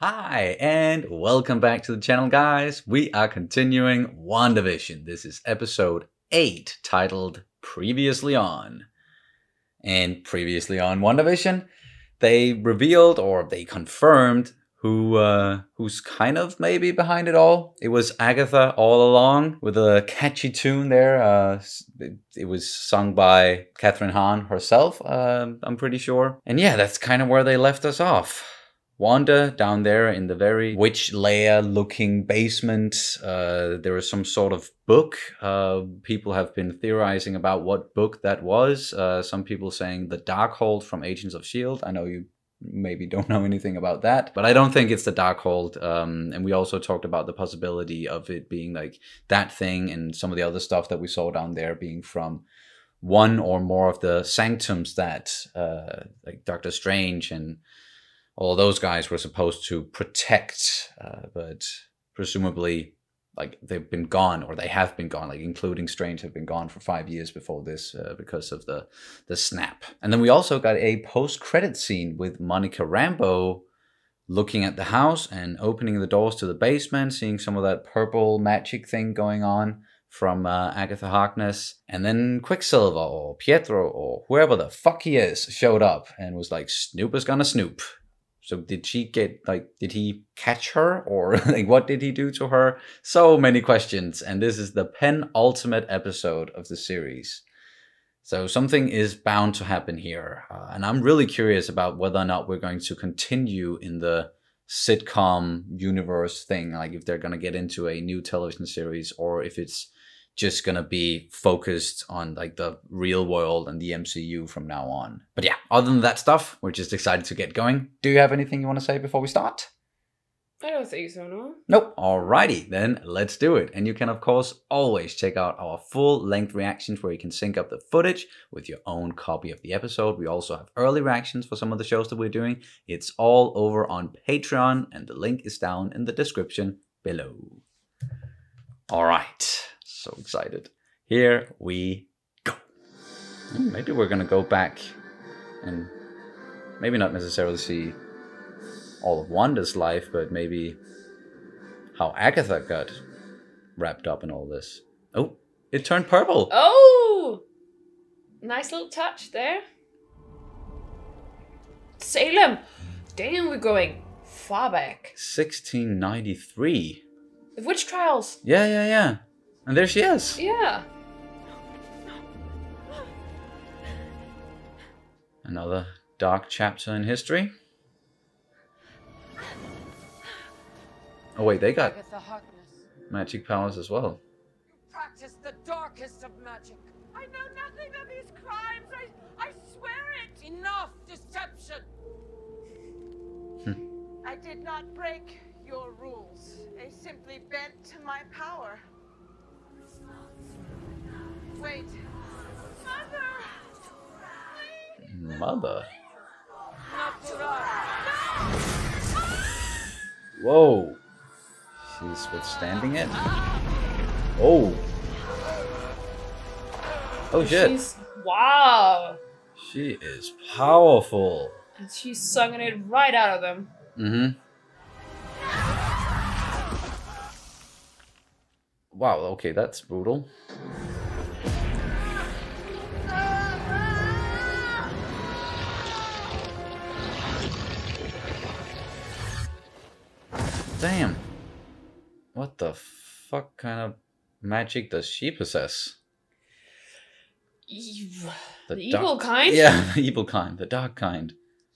Hi, and welcome back to the channel, guys. We are continuing WandaVision. This is episode 8, titled Previously On. And previously on WandaVision, they revealed, or they confirmed, who's kind of maybe behind it all. It was Agatha all along, with a catchy tune there. It was sung by Catherine Hahn herself, I'm pretty sure. And yeah, that's kind of where they left us off. Wanda down there in the very witch lair looking basement. There was some sort of book. People have been theorizing about what book that was. Some people saying the Darkhold from Agents of S.H.I.E.L.D. I know you maybe don't know anything about that, but I don't think it's the Darkhold. And we also talked about the possibility of it being like that thing, and some of the other stuff that we saw down there being from one or more of the sanctums that like Doctor Strange and all those guys were supposed to protect, but presumably, like, they've been gone, or they have been gone, like including Strange have been gone for 5 years before this because of the snap. And then we also got a post-credit scene with Monica Rambeau looking at the house and opening the doors to the basement, seeing some of that purple magic thing going on from Agatha Harkness. And then Quicksilver or Pietro or whoever the fuck he is showed up and was like, Snoop is gonna snoop. So did she get, like, did he catch her, or like what did he do to her? So many questions, and this is the penultimate episode of the series. So something is bound to happen here, and I'm really curious about whether or not we're going to continue in the sitcom universe thing, like if they're going to get into a new television series, or if it's just gonna be focused on like the real world and the MCU from now on. But yeah, other than that stuff, we're just excited to get going. Do you have anything you want to say before we start? I don't think so, no. Nope. Alrighty, then let's do it. And you can of course always check out our full-length reactions where you can sync up the footage with your own copy of the episode. We also have early reactions for some of the shows that we're doing. It's all over on Patreon, and the link is down in the description below. Alright. So excited. Here we go. Maybe we're gonna go back and maybe not necessarily see all of Wanda's life, but maybe how Agatha got wrapped up in all this. Oh, it turned purple. Oh! Nice little touch there. Salem! Damn, we're going far back. 1693. The witch trials. Yeah. And there she is. Yeah. Another dark chapter in history. Oh wait, they got magic powers as well. Practice the darkest of magic. I know nothing of these crimes. I swear it. Enough deception. I did not break your rules. They simply bent to my power. Wait. Mother! Mother? No! Whoa. She's withstanding it? Oh. Oh shit. Wow. She is powerful. And she's sucking it right out of them. Mm-hmm. Wow, okay, that's brutal. Damn. What the fuck kind of magic does she possess? The evil kind? Yeah, the evil kind, the dark kind.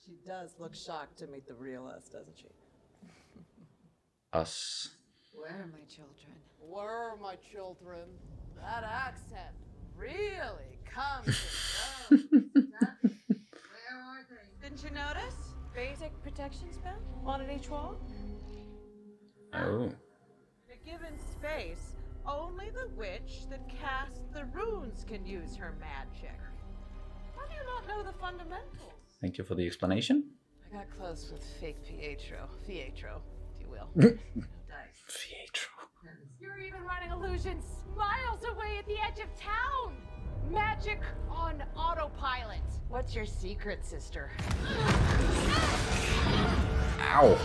She does look shocked to meet the real us, doesn't she? Us. Where are my children? Where are my children? That accent really comes and goes. Where are they? Didn't you notice? Basic protection spell? One at each wall? Oh. In a given space, only the witch that casts the runes can use her magic. How do you not know the fundamentals? Thank you for the explanation. I got close with fake Pietro, if you will. No dice. Pietro. You're even running illusions miles away at the edge of town. Magic on autopilot. What's your secret, sister? Ow.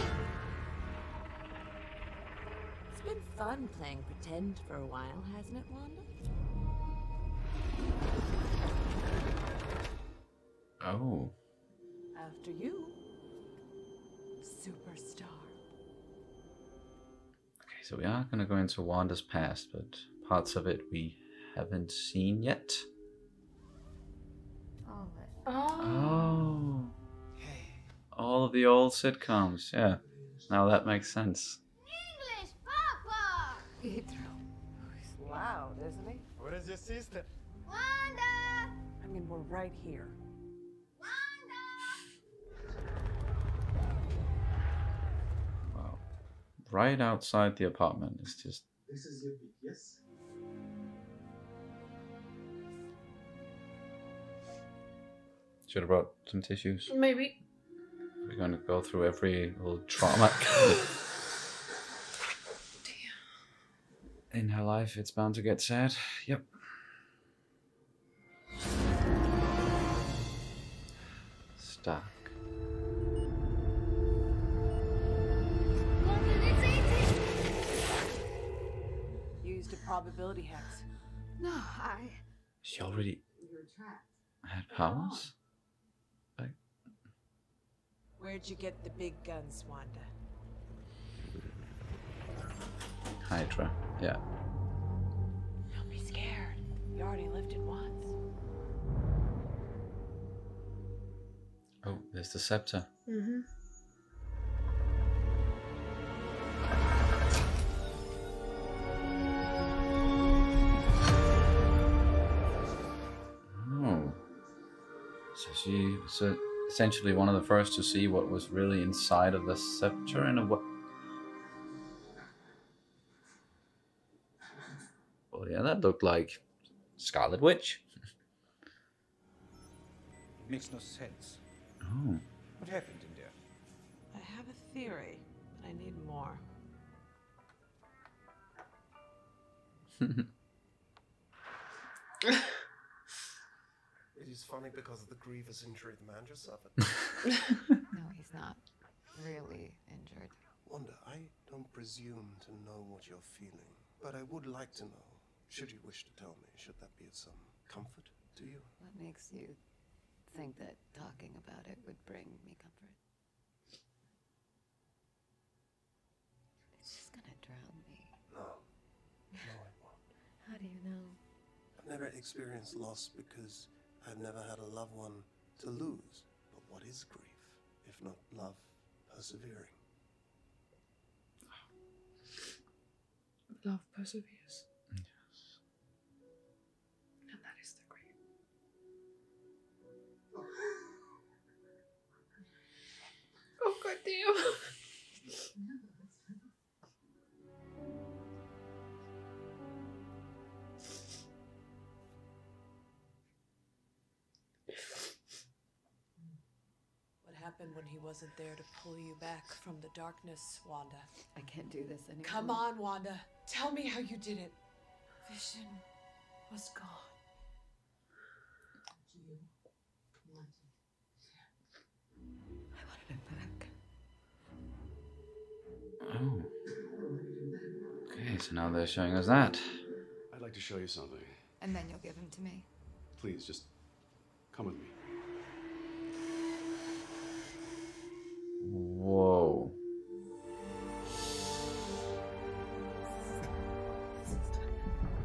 fun playing pretend for a while, hasn't it, Wanda? Oh. After you, superstar. Okay, so we are gonna go into Wanda's past, but parts of it we haven't seen yet. Oh. All of the old sitcoms, yeah. Now that makes sense. English, Papa! He's loud, isn't he? Where is your sister? Wanda! I mean, we're right here. Wow. Right outside the apartment is just... This is your big yes? Should have brought some tissues. Maybe. We're going to go through every little trauma in her life. It's bound to get sad. Yep. Stark. Wanda, it's 18! Used a probability hex. No, I... She already had powers? Where'd you get the big guns, Wanda? Hydra. Yeah. Don't be scared. You already lived it once. Oh, there's the scepter. Mm-hmm. Oh. So essentially one of the first to see what was really inside of the scepter in a way. Well, yeah, that looked like Scarlet Witch. It makes no sense. Oh. What happened in there? I have a theory, but I need more. It is funny because of the grievous injury the man just suffered. No, he's not really injured. Wanda, I don't presume to know what you're feeling, but I would like to know. Should you wish to tell me, should that be of some comfort to you? What makes you think that talking about it would bring me comfort? It's just gonna drown me. No. No, it won't. How do you know? I've never experienced loss because I've never had a loved one to lose. But what is grief, if not love persevering? Love perseveres. Yes. And that is the grief. Oh, goddamn. What happened when he wasn't there to pull you back from the darkness, Wanda? I can't do this anymore. Come on, Wanda. Tell me how you did it. Vision was gone. I wanted him back. Oh. Okay, so now they're showing us that. I'd like to show you something. And then you'll give him to me. Please, just come with me. Whoa.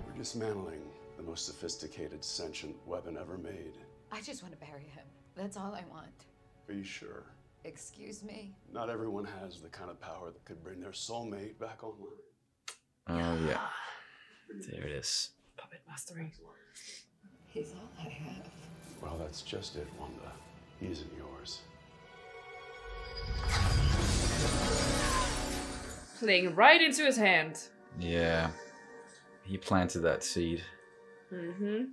We're dismantling the most sophisticated sentient weapon ever made. I just want to bury him. That's all I want. Are you sure? Excuse me? Not everyone has the kind of power that could bring their soulmate back online. Oh, yeah. There it is. Puppet mastery. He's all I have. Well, that's just it, Wanda. He isn't yours. Playing right into his hand. Yeah. He planted that seed. Mm-hmm.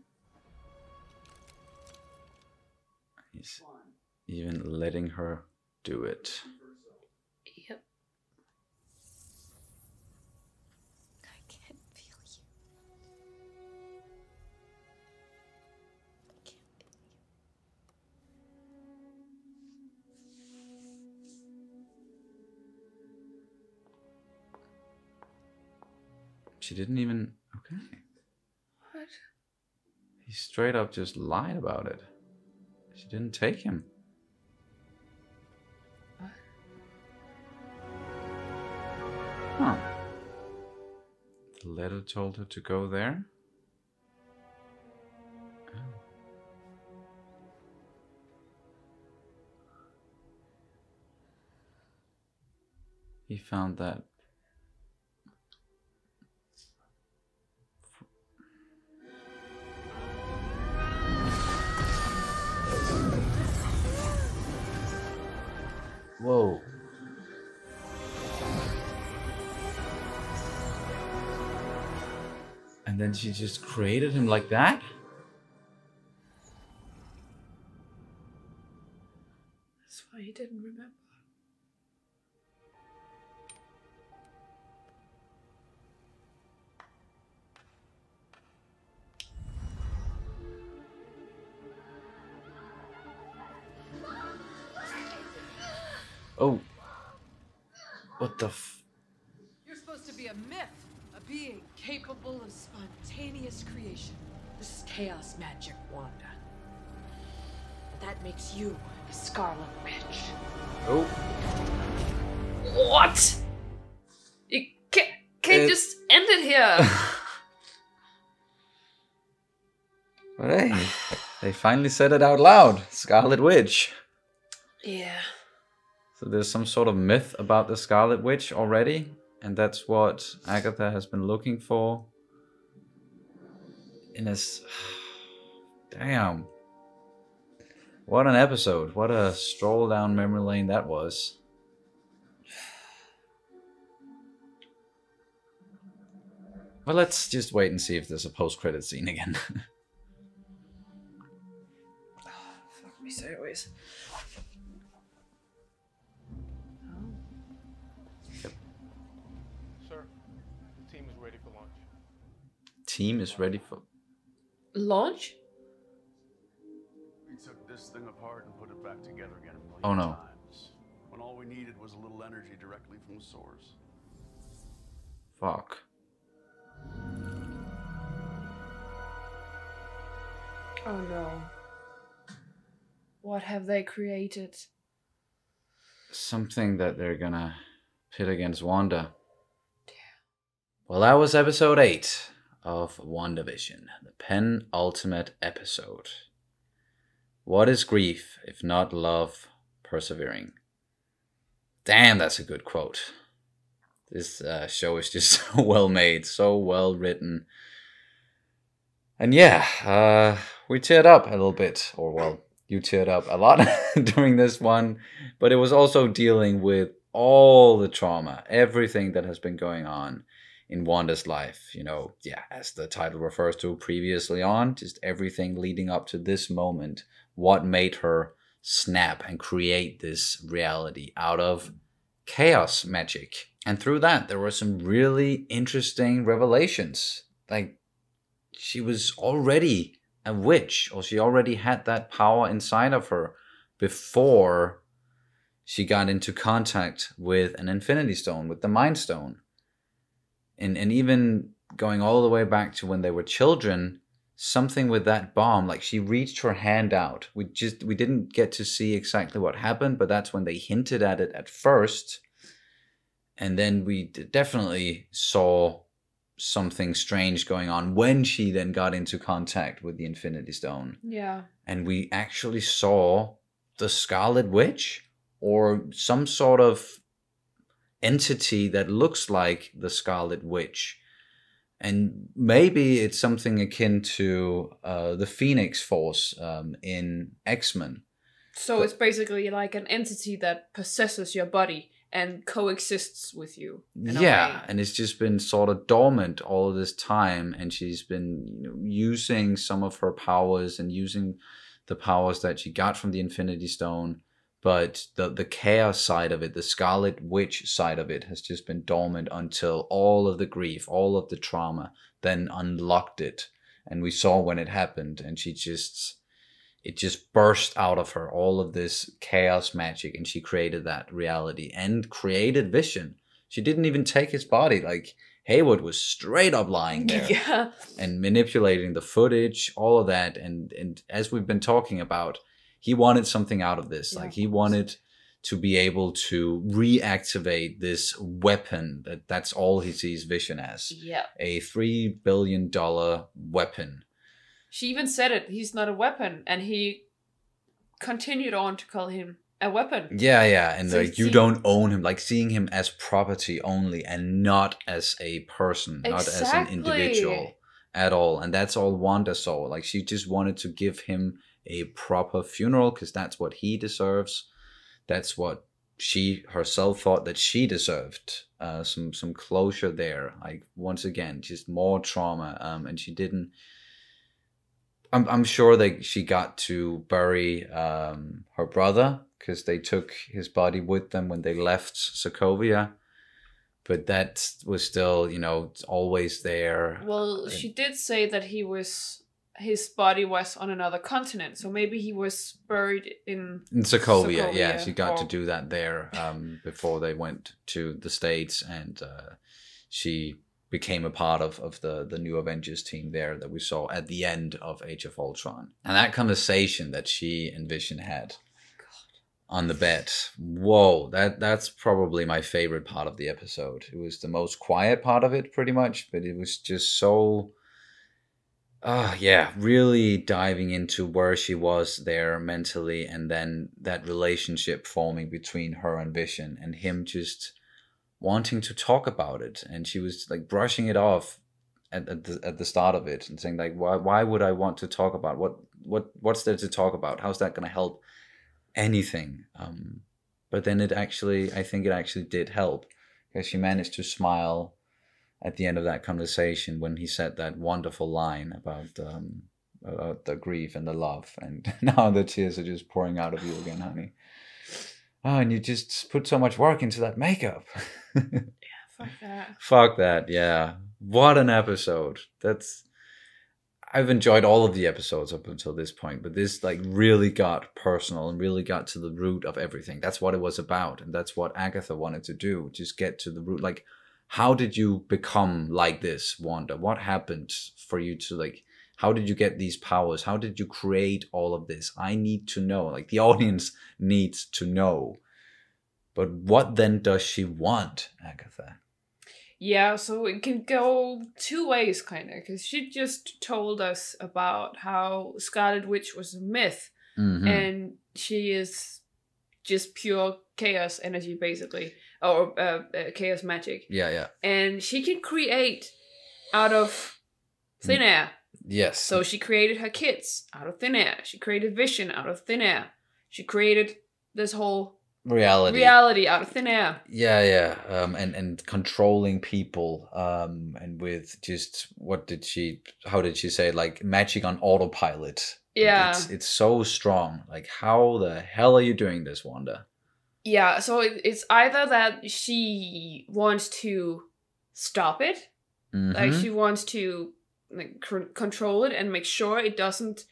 He's even letting her do it. Yep. I can't feel you. I can't feel you. She didn't even... Okay. What? He straight up just lied about it. She didn't take him. What? Huh. The letter told her to go there? Oh. He found that. Whoa. And then she just created him like that? That's why he didn't remember. Oh. What the You're supposed to be a myth, a being capable of spontaneous creation. This is chaos magic, Wanda. That makes you a Scarlet Witch. Oh. What? You can't just end it here. But hey, they finally said it out loud. Scarlet Witch. Yeah. So there's some sort of myth about the Scarlet Witch already. And that's what Agatha has been looking for. In this... Damn. What an episode. What a stroll down memory lane that was. Well, let's just wait and see if there's a post-credit scene again. Fuck me sideways. Sir, the team is ready for launch. Team is ready for... Launch? We took this thing apart and put it back together again a million Oh, no. times. When all we needed was a little energy directly from the source. Fuck. Oh no. What have they created? Something that they're gonna pit against Wanda. Well, that was episode 8 of WandaVision, the penultimate episode. What is grief if not love persevering? Damn, that's a good quote. This show is just so well made, so well written. And yeah, we teared up a little bit, or well, you teared up a lot during this one, but it was also dealing with all the trauma, everything that has been going on in Wanda's life. You know, yeah, as the title refers to, previously on, just everything leading up to this moment, what made her snap and create this reality out of chaos magic. And through that, there were some really interesting revelations. Like, she was already a witch, or she already had that power inside of her before she got into contact with an Infinity Stone, with the Mind Stone. And even going all the way back to when they were children, something with that bomb, like she reached her hand out. We didn't get to see exactly what happened, but that's when they hinted at it at first. And then we definitely saw something strange going on when she then got into contact with the Infinity Stone. Yeah. And we actually saw the Scarlet Witch, or some sort of entity that looks like the Scarlet Witch. And maybe it's something akin to the Phoenix Force in X-Men. So it's basically like an entity that possesses your body and coexists with you. Yeah, and it's just been sort of dormant all of this time, and she's been using some of her powers and using the powers that she got from the Infinity Stone, but the chaos side of it, the Scarlet Witch side of it, has just been dormant until all of the grief, all of the trauma then unlocked it. And we saw when it happened, and it just burst out of her, all of this chaos magic, and she created that reality and created Vision. She didn't even take his body. Like, Haywood was straight up lying there. Yeah. And manipulating the footage, all of that. And as we've been talking about, he wanted something out of this. Yeah, like he wanted to be able to reactivate this weapon that's all he sees Vision as. Yeah. A $3 billion weapon. She even said it. He's not a weapon. And he continued on to call him a weapon. Yeah. And So like, you don't own him. Like seeing him as property only and not as a person, not as an individual at all. And that's all Wanda saw. Like she just wanted to give him a proper funeral because that's what he deserves. That's what she herself thought that she deserved. Some closure there. Like once again, just more trauma. And she didn't. I'm sure that she got to bury her brother because they took his body with them when they left Sokovia. But that was still, you know, always there. Well, she did say that his body was on another continent, so maybe he was buried in Sokovia. Yeah, she got to do that there before they went to the States, and she became a part of the new Avengers team there that we saw at the end of Age of Ultron. And that conversation that she and Vision had on the bed, whoa, that's probably my favorite part of the episode. It was the most quiet part of it, pretty much, but it was just so... really diving into where she was there mentally, and then that relationship forming between her and Vision, and him just wanting to talk about it, and she was like brushing it off at the start of it and saying like, why would I want to talk about what's there to talk about? How's that going to help anything? But then I think it actually did help, because she managed to smile at the end of that conversation when he said that wonderful line about the grief and the love, and now the tears are just pouring out of you again, honey. Oh, and you just put so much work into that makeup. Yeah, fuck that. Fuck that, yeah. What an episode. I've enjoyed all of the episodes up until this point, but this like really got personal and really got to the root of everything. That's what it was about, and that's what Agatha wanted to do. Just get to the root. Like, how did you become like this, Wanda? What happened for you to like, how did you get these powers? How did you create all of this? I need to know. Like, the audience needs to know. But what then does she want, Agatha? Yeah, so it can go two ways, kind of, because she just told us about how Scarlet Witch was a myth, and she is just pure chaos energy, basically, or chaos magic. Yeah. And she can create out of thin air. Yes. So she created her kids out of thin air. She created Vision out of thin air. She created this whole reality out of thin air. Yeah. And controlling people. And with just how did she say it? Like magic on autopilot. Yeah. It's so strong. Like, how the hell are you doing this, Wanda? Yeah, so it's either that she wants to stop it, like she wants to like control it and make sure it doesn't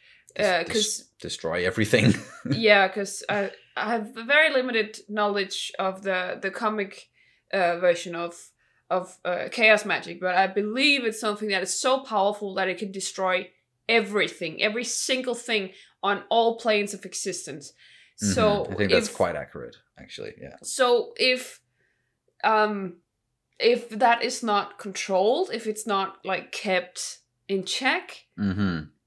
destroy everything. Yeah, because I have a very limited knowledge of the comic version of chaos magic, but I believe it's something that is so powerful that it can destroy everything, every single thing on all planes of existence. So I think that's quite accurate, actually. Yeah. So if that is not controlled, if it's not like kept in check,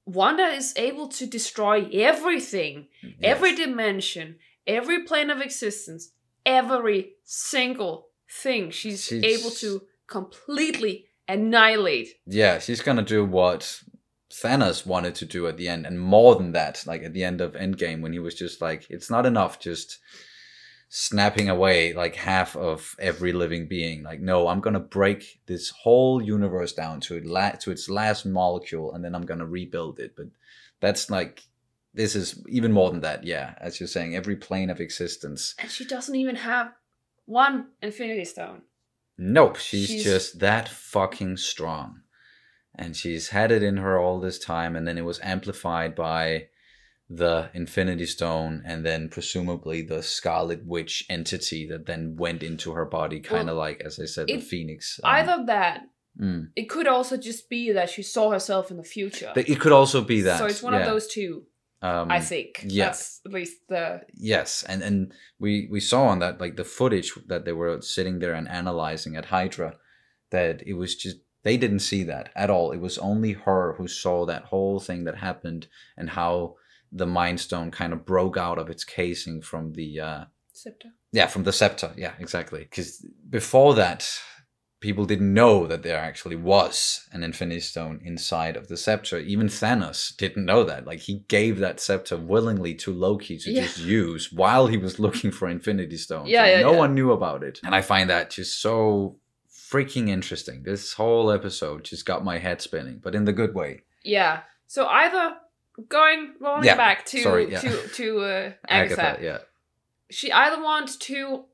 Wanda is able to destroy everything, every dimension, every plane of existence, every single thing. She's able to completely annihilate. Yeah, she's gonna do what Thanos wanted to do at the end, and more than that, like at the end of Endgame, when he was just like, it's not enough just snapping away like half of every living being. Like, no, I'm gonna break this whole universe down to its last molecule, and then I'm gonna rebuild it. But that's like, this is even more than that. Yeah, as you're saying, every plane of existence. And she doesn't even have one Infinity Stone. Nope, she's just that fucking strong. And she's had it in her all this time, and then it was amplified by the Infinity Stone, and then presumably the Scarlet Witch entity that then went into her body, kind of like, as I said, the Phoenix. Either that, it could also just be that she saw herself in the future. It could also be that. So it's one of those two. I think. Yeah. That's at least the... Yes, and we saw on that, like the footage that they were sitting there and analyzing at Hydra, that it was just, they didn't see that at all. It was only her who saw that whole thing that happened and how the Mind Stone kind of broke out of its casing from the... Scepter. Yeah, from the scepter. Yeah, exactly. Because before that, people didn't know that there actually was an Infinity Stone inside of the scepter. Even Thanos didn't know that. Like, he gave that scepter willingly to Loki to just use while he was looking for Infinity Stones. No one knew about it. And I find that just so freaking interesting. This whole episode just got my head spinning, but in the good way. Yeah. So either rolling back to Agatha. Yeah. She either wants to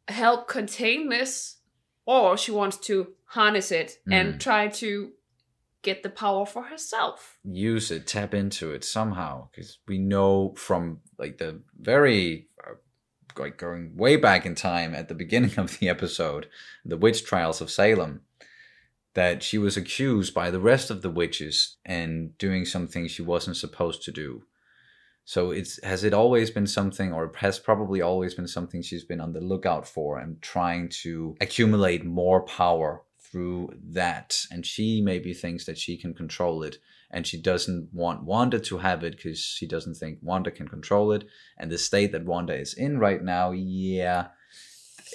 help contain this, or she wants to harness it and try to get the power for herself. Use it, tap into it somehow. Because we know from like the very, like going way back in time at the beginning of the episode, the witch trials of Salem, that she was accused by the rest of the witches and doing something she wasn't supposed to do. So has it always been something, or has probably always been something she's been on the lookout for and trying to accumulate more power through that. And she maybe thinks that she can control it, and she doesn't want Wanda to have it because she doesn't think Wanda can control it. And the state that Wanda is in right now, it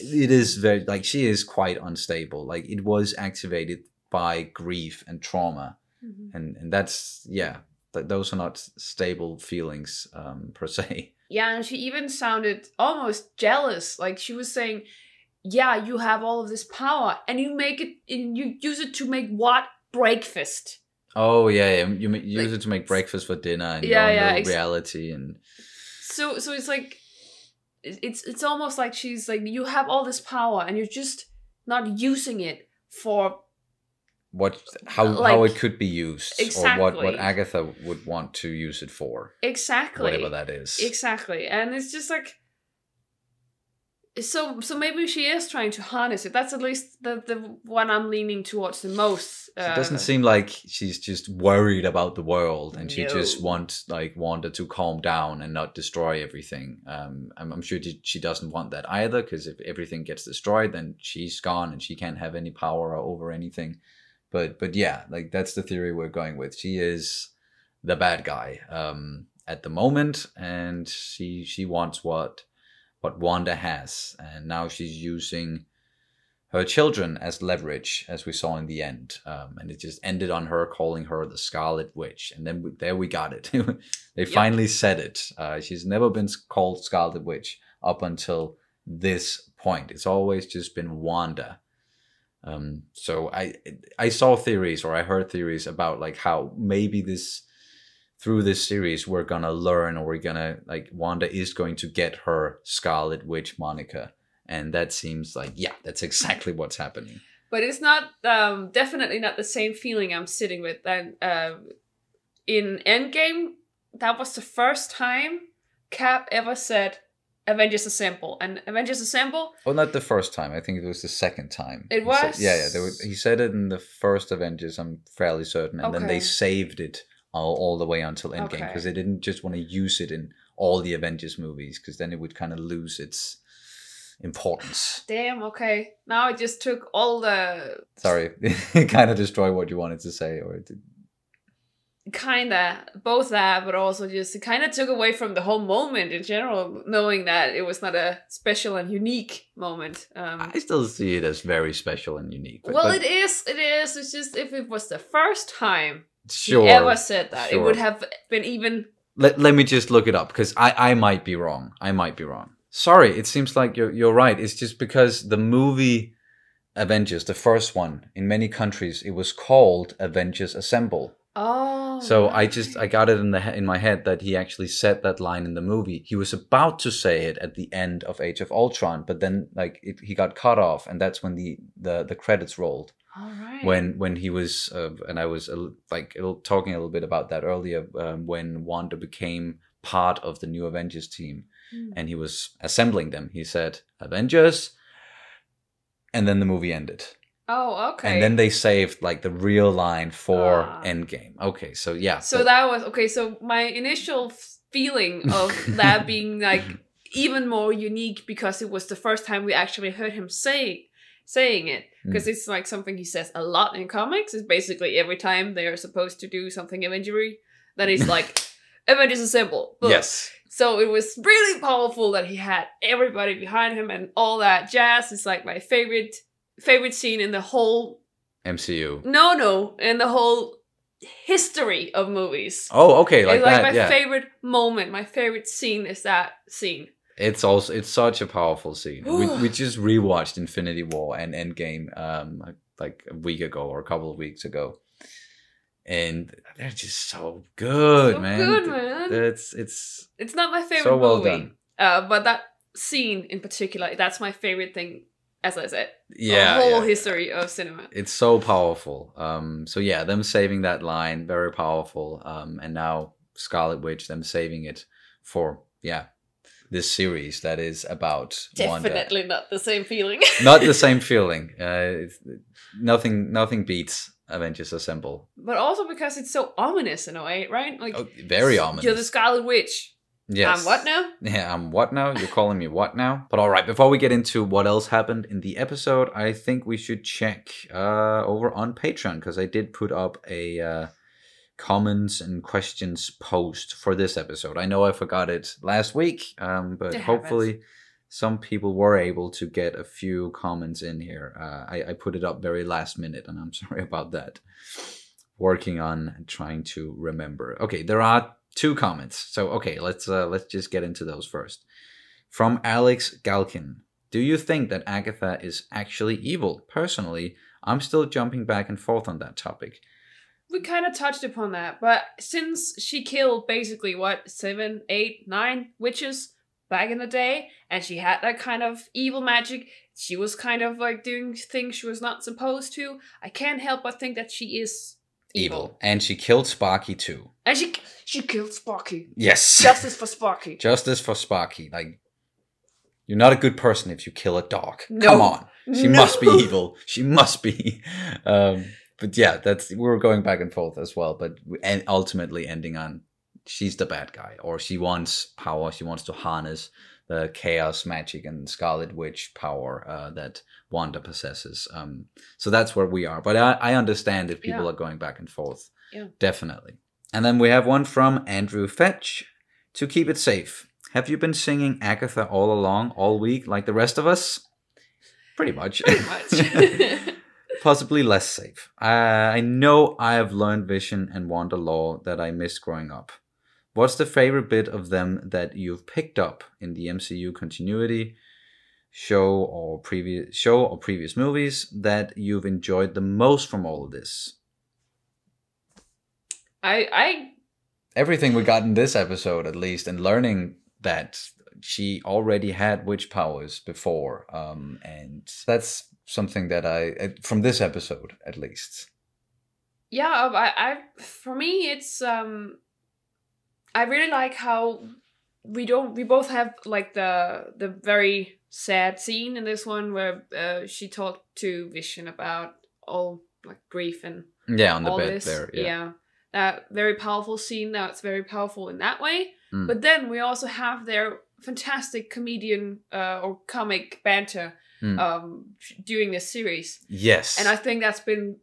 is very, like, she is quite unstable. Like, it was activated by grief and trauma. And that's, those are not stable feelings per se. Yeah, and she even sounded almost jealous. Like, she was saying, yeah, you have all of this power, and you make it, and you use it to make what? Breakfast. Oh, yeah. You use it to make breakfast for dinner and your own reality. And so it's like, it's almost like she's like, you have all this power, and you're just not using it for... how it could be used, exactly. Or what Agatha would want to use it for. Exactly. Whatever that is. Exactly. And it's just like, so maybe she is trying to harness it. That's at least the one I'm leaning towards the most. It doesn't seem like she's just worried about the world and she just wants like Wanda to calm down and not destroy everything. I'm sure she doesn't want that either, because if everything gets destroyed, then she's gone and she can't have any power over anything. But yeah, like that's the theory we're going with. She is the bad guy at the moment, and she wants what Wanda has, and now she's using her children as leverage, as we saw in the end. And it just ended on her calling her the Scarlet Witch, and then there we got it. They finally said it. She's never been called Scarlet Witch up until this point. It's always just been Wanda. So I saw theories, or I heard theories about like how maybe through this series we're gonna learn, or we're gonna, like, Wanda is going to get her Scarlet Witch moniker, and that seems like, that's exactly what's happening. But it's not definitely not the same feeling I'm sitting with. And in Endgame, that was the first time Cap ever said Avengers Assemble. And Avengers Assemble... Well, not the first time. I think it was the second time. It was? He said it in the first Avengers, I'm fairly certain. And then they saved it all the way until Endgame. Because they didn't just want to use it in all the Avengers movies, because then it would kind of lose its importance. Damn, okay. Now I just took all the... Sorry. Kind of destroy what you wanted to say. Or Kinda, both that, but also just it kind of took away from the whole moment in general, knowing that it was not a special and unique moment. I still see it as very special and unique. But it is. It's just, if it was the first time he ever said that, it would have been even... Let me just look it up, because I might be wrong. Sorry, it seems like you're right. It's just because the movie Avengers, the first one, in many countries, it was called Avengers Assemble. Oh. So I got it in my head that he actually said that line in the movie. He was about to say it at the end of Age of Ultron, but then he got cut off, and that's when the credits rolled. All right. When he was and I was talking a little bit about that earlier, when Wanda became part of the new Avengers team, and he was assembling them. He said Avengers, and then the movie ended. Oh, okay. And then they saved like the real line for Endgame. Okay, so yeah. So that was okay. So my initial feeling of that being like even more unique because it was the first time we actually heard him saying it, because it's like something he says a lot in comics. It's basically every time they are supposed to do something Avengery, then he's like, Avengers Assemble. Boom. Yes. So it was really powerful that he had everybody behind him and all that jazz. It's like my favorite scene in the whole MCU. No, in the whole history of movies. Oh, okay, like it's that. Like my favorite moment, my favorite scene is that scene. It's such a powerful scene. we just rewatched Infinity War and Endgame like a week ago or a couple of weeks ago, and they're just so good, man. Good, man. It's not my favorite so well movie, done. But that scene in particular, that's my favorite thing. As I said, yeah, the whole history of cinema. It's so powerful. So yeah, them saving that line, very powerful. And now Scarlet Witch, them saving it for this series that is about definitely Wanda. Not the same feeling. Not the same feeling. Nothing beats Avengers Assemble. But also because it's so ominous in a way, right? Like very ominous. You're the Scarlet Witch. Yes. I'm what now? Yeah, I'm what now? You're calling me what now? But all right, before we get into what else happened in the episode, I think we should check over on Patreon, because I did put up a comments and questions post for this episode. I know I forgot it last week, but hopefully some people were able to get a few comments in here. I put it up very last minute, and I'm sorry about that. Working on trying to remember. Okay, there are 2 comments. So okay, let's just get into those first. From Alex Galkin. Do you think that Agatha is actually evil? Personally, I'm still jumping back and forth on that topic. We kind of touched upon that, but since she killed basically 7, 8, 9 witches back in the day, and she had that kind of evil magic, she was kind of like doing things she was not supposed to. I can't help but think that she is evil. And she killed Sparky too. And she killed Sparky. Yes. Justice for Sparky. Justice for Sparky. Like, you're not a good person if you kill a dog. No. Come on. She must be evil. She must be. But yeah, we were going back and forth as well. But and ultimately ending on she's the bad guy, or she wants power. She wants to harness the chaos magic and Scarlet Witch power that Wanda possesses. So that's where we are. But I understand if people are going back and forth. Yeah. Definitely. And then we have one from Andrew Fetch. To keep it safe, have you been singing Agatha all along, all week, like the rest of us? Pretty much. Pretty much. Possibly less safe. I know I have learned Vision and Wanda lore that I missed growing up. What's the favorite bit of them that you've picked up in the MCU continuity, show or previous movies that you've enjoyed the most from all of this? Everything we got in this episode, at least, and learning that she already had witch powers before, and that's something that from this episode, at least. Yeah, for me, it's I really like how we both have like the very sad scene in this one where she talked to Vision about all like grief and on the all bed this. there. Yeah, that very powerful scene. That's very powerful in that way. But then we also have their fantastic comedian or comic banter during this series. Yes, and I think that's been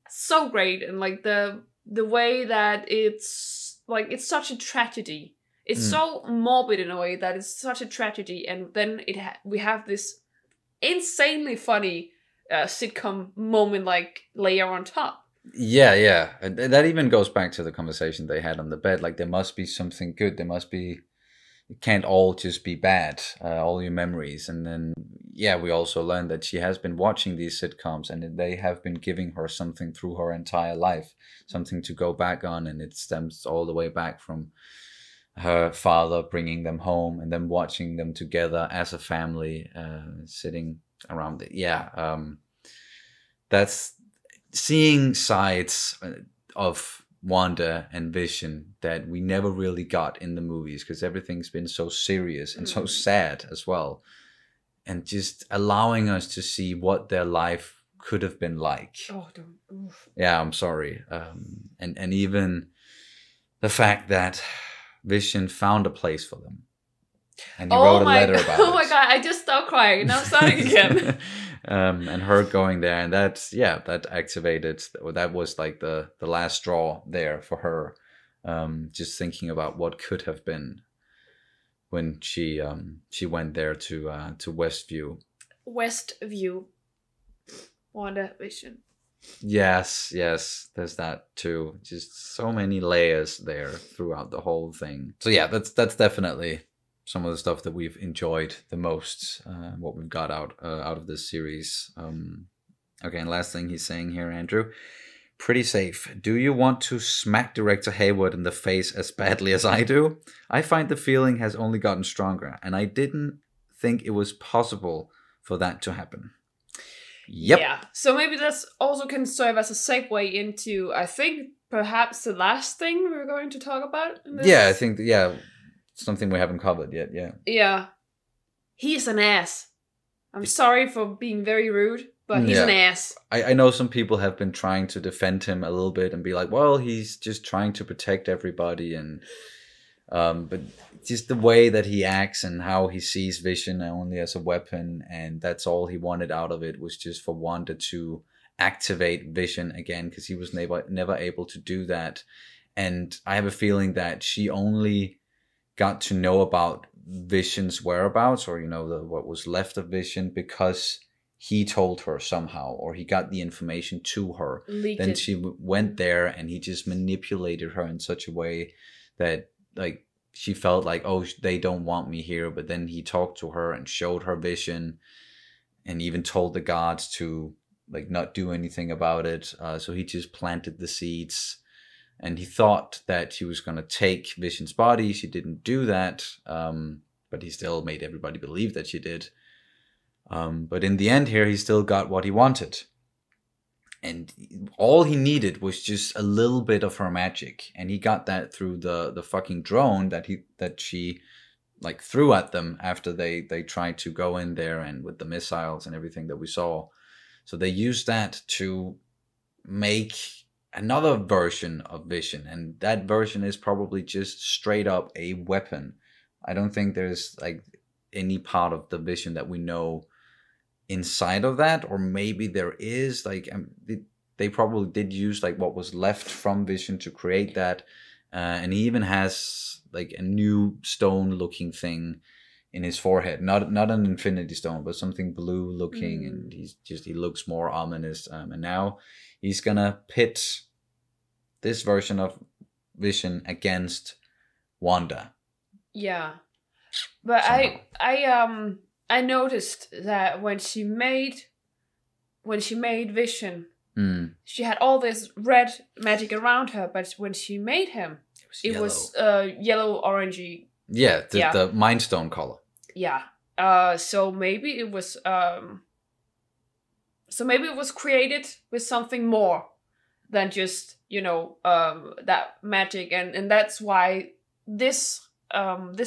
so great, and like the way that it's like it's such a tragedy. It's so morbid in a way that it's such a tragedy, and then we have this insanely funny sitcom moment like layer on top. Yeah. And that even goes back to the conversation they had on the bed. Like, there must be something good. There must be... It can't all just be bad, all your memories. And then, we also learned that she has been watching these sitcoms, and they have been giving her something through her entire life. Something to go back on, and it stems all the way back from her father bringing them home and then watching them together as a family, sitting around it. That's seeing sides of Wanda and Vision that we never really got in the movies, because everything's been so serious and so sad as well, and just allowing us to see what their life could have been like. Oh, don't. Oof. Yeah, I'm sorry. And even the fact that Vision found a place for them. And he wrote a letter about it. Oh my god, I just stopped crying. Now I'm starting again. And her going there, and that activated, that was like the last straw there for her. Just thinking about what could have been when she went there to Westview. Westview. WandaVision. Yes, there's that too. Just so many layers there throughout the whole thing. So yeah, that's definitely some of the stuff that we've enjoyed the most, what we've got out of this series. Okay, and last thing he's saying here, Andrew. Pretty safe. Do you want to smack Director Hayward in the face as badly as I do? I find the feeling has only gotten stronger, and I didn't think it was possible for that to happen. Yep. Yeah, so maybe this also can serve as a segue into, I think, perhaps the last thing we're going to talk about. In this. Yeah, I think, something we haven't covered yet, yeah. Yeah. He's an ass. I'm sorry for being very rude, but he's an ass. I know some people have been trying to defend him a little bit and be like, well, he's just trying to protect everybody, and but just the way that he acts and how he sees Vision only as a weapon, and that's all he wanted out of it, was just for Wanda to activate Vision again, because he was never able to do that. And I have a feeling that she only got to know about Vision's whereabouts, or what was left of Vision, because he told her somehow, or he got the information to her. Then she went there, and he just manipulated her in such a way that, like, she felt like, oh, they don't want me here. But then he talked to her and showed her Vision, and even told the gods to, like, not do anything about it. So he just planted the seeds, and he thought that she was going to take Vision's body. She didn't do that, but he still made everybody believe that she did. But in the end here, he still got what he wanted. And all he needed was just a little bit of her magic. And he got that through the fucking drone that she like threw at them after they tried to go in there, and with the missiles and everything that we saw. So they used that to make another version of Vision. And that version is probably just straight up a weapon. I don't think there's like any part of the Vision that we know inside of that, or maybe there is, like, they probably did use like what was left from Vision to create that, and he even has like a new stone looking thing in his forehead, not an Infinity Stone, but something blue looking, and he looks more ominous, and now he's gonna pit this version of Vision against Wanda. Yeah, but somehow. I noticed that when she made Vision, she had all this red magic around her, but when she made him, it was yellow orangey. Yeah, the Mind Stone color. Yeah. So maybe it was created with something more than just that magic, and that's why this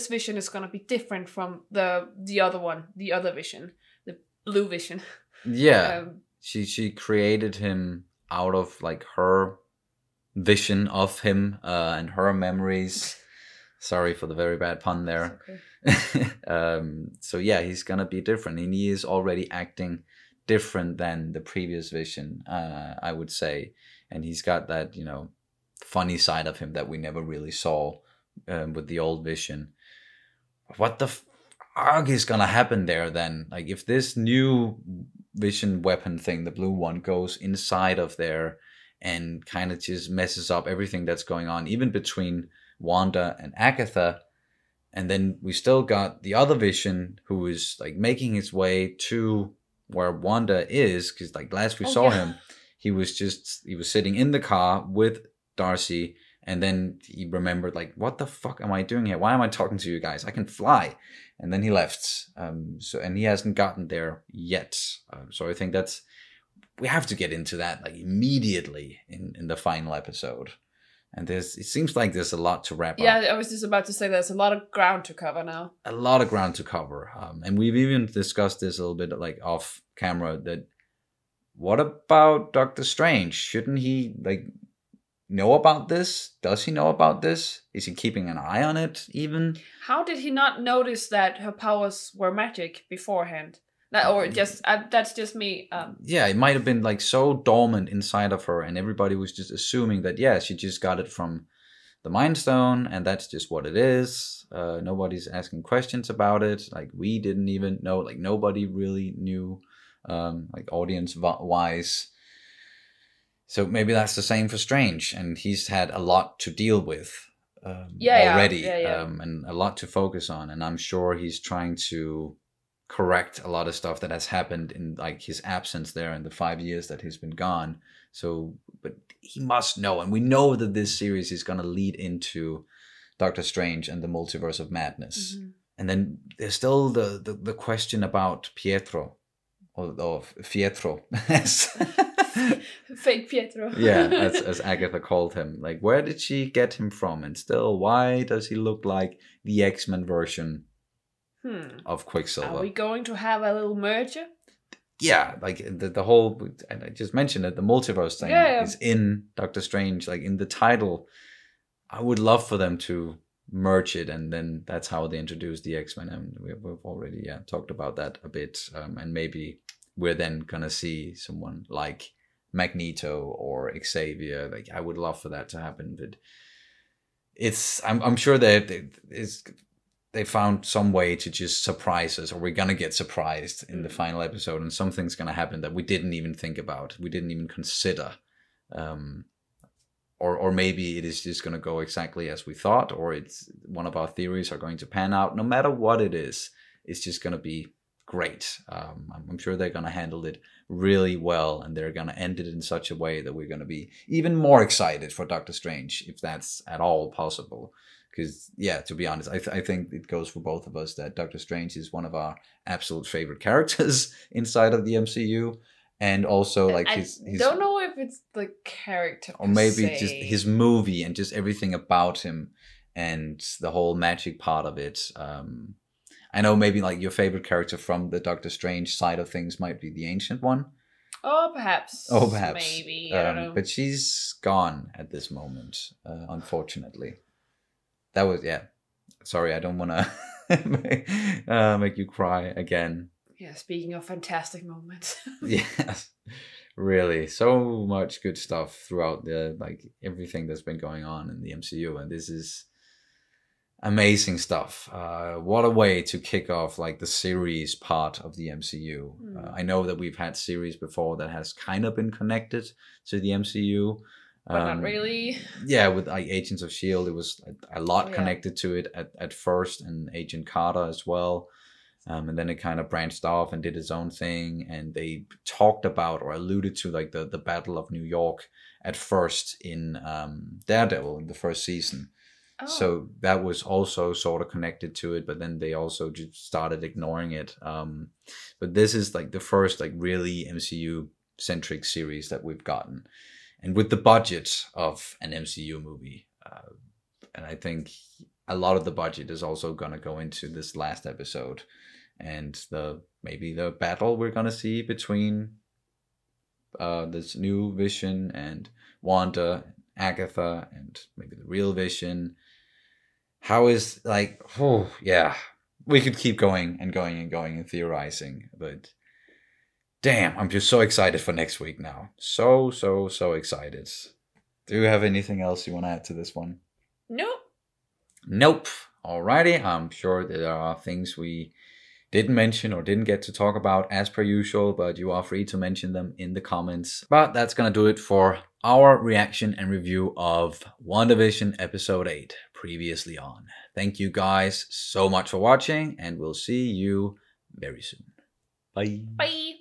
Vision is gonna be different from the other one, the other Vision, the blue Vision. Yeah, she created him out of like her vision of him and her memories. Sorry for the very bad pun there. Okay. So yeah, he's gonna be different, and he is already acting different than the previous Vision, I would say, and he's got that funny side of him that we never really saw with the old Vision. What the fuck is gonna happen there then? Like, if this new Vision weapon thing, the blue one, goes inside of there and kind of just messes up everything that's going on, even between Wanda and Agatha, and then we still got the other Vision who is like making his way to where Wanda is, because like last we saw him, he was sitting in the car with Darcy. And then he remembered, like, what the fuck am I doing here? Why am I talking to you guys? I can fly. And then he left. And he hasn't gotten there yet. So I think we have to get into that like immediately in the final episode. And it seems like there's a lot to wrap up. Yeah, I was just about to say there's a lot of ground to cover now. A lot of ground to cover. And we've even discussed this a little bit like off camera, that what about Doctor Strange? Shouldn't he like know about this? Does he know about this? Is he keeping an eye on it even? How did he not notice that her powers were magic beforehand? Or just that's just me. Yeah, it might have been like so dormant inside of her, and everybody was just assuming that she just got it from the Mind Stone, and that's just what it is. Nobody's asking questions about it. Like we didn't even know. Like nobody really knew. Like audience wise. So maybe that's the same for Strange, and he's had a lot to deal with already, and a lot to focus on, and I'm sure he's trying to correct a lot of stuff that has happened in like his absence there in the 5 years that he's been gone. So, but he must know, and we know that this series is going to lead into Doctor Strange and the Multiverse of Madness. Mm-hmm. And then there's still the question about Pietro, or Fietro. Fake Pietro. Yeah, as Agatha called him. Like, where did she get him from? And still, why does he look like the X-Men version of Quicksilver? Are we going to have a little merger? Yeah, like the whole, and I just mentioned it, the multiverse thing is in Doctor Strange, like in the title. I would love for them to merge it, and then that's how they introduce the X-Men, and we've already talked about that a bit, and maybe we're then gonna see someone like Magneto or Xavier. Like I would love for that to happen, but I'm sure that they found some way to just surprise us, or we're gonna get surprised in the final episode, and something's gonna happen that we didn't even think about, we didn't even consider. Or maybe it is just going to go exactly as we thought, or it's one of our theories are going to pan out. No matter what it is, it's just going to be great. I'm sure they're going to handle it really well, and they're going to end it in such a way that we're going to be even more excited for Doctor Strange, if that's at all possible. Because, to be honest, I think it goes for both of us that Doctor Strange is one of our absolute favorite characters inside of the MCU. And also, like, his don't know if it's the character, or maybe just his movie and just everything about him and the whole magic part of it. I know maybe like your favorite character from the Doctor Strange side of things might be the Ancient One. Oh, perhaps. Maybe. I don't know. But she's gone at this moment, unfortunately. That was, sorry, I don't want to make you cry again. Yeah, speaking of fantastic moments. Yes, really. So much good stuff throughout everything that's been going on in the MCU. And this is amazing stuff. What a way to kick off like the series part of the MCU. I know that we've had series before that has kind of been connected to the MCU. But not really. Yeah, with like Agents of S.H.I.E.L.D., it was a lot connected to it at first, and Agent Carter as well. And then it kind of branched off and did its own thing. And they talked about or alluded to like the Battle of New York at first in Daredevil in the first season. Oh. So that was also sort of connected to it, but then they also just started ignoring it. But this is like the first like really MCU centric series that we've gotten. And with the budget of an MCU movie. And I think a lot of the budget is also going to go into this last episode. And maybe the battle we're going to see between this new Vision and Wanda, Agatha, and maybe the real Vision. How is like, we could keep going and going and going and theorizing. But damn, I'm just so excited for next week now. So excited. Do you have anything else you want to add to this one? Nope. Alrighty, I'm sure there are things we didn't mention or didn't get to talk about as per usual, but you are free to mention them in the comments. But that's gonna do it for our reaction and review of WandaVision Episode 8, Previously On. Thank you guys so much for watching, and we'll see you very soon. Bye. Bye.